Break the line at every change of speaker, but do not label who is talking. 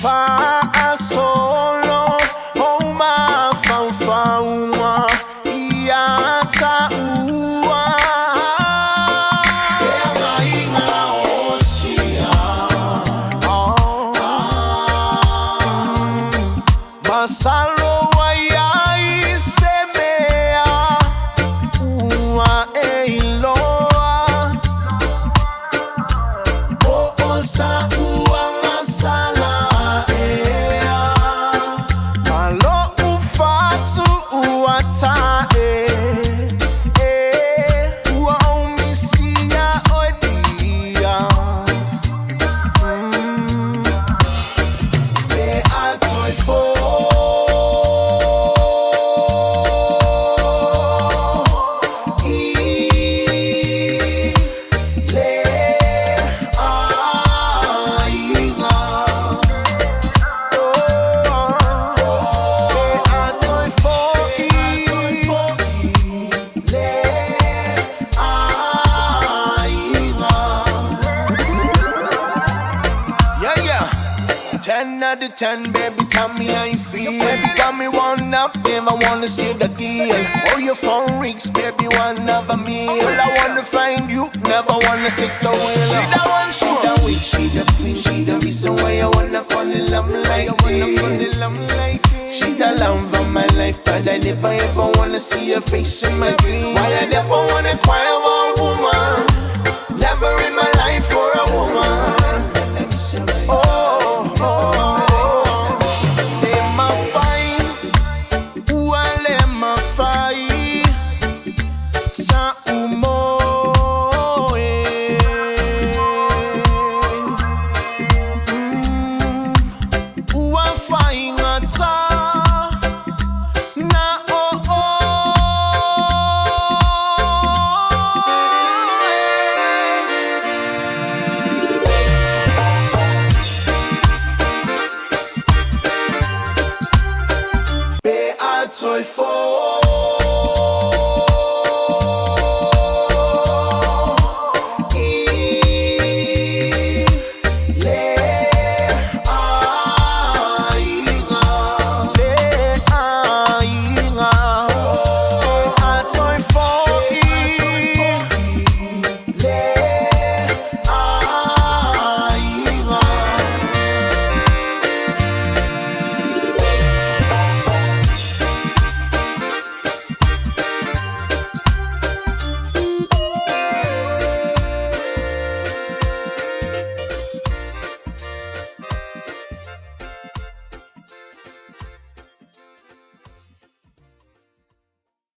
Fa solo, oh ma fa uma, iata ua. Masalo wayai semea, ua eiloa. O osa ua masala ea, malo ufatu uata ua umisia odia. Me atoi fo. Ten out of 10, baby, tell me how you feel. Baby, got me one up, babe, I wanna see the deal. Oh, your phone rings, baby, one of a meal. Still, I wanna find you, never wanna take the wheel. She the one, she the weak, she the queen, she the reason why I wanna fall in love like this. She the love of my life, but I never ever wanna see her face in my dreams. Why I never wanna cry about a woman, never in my life for a woman.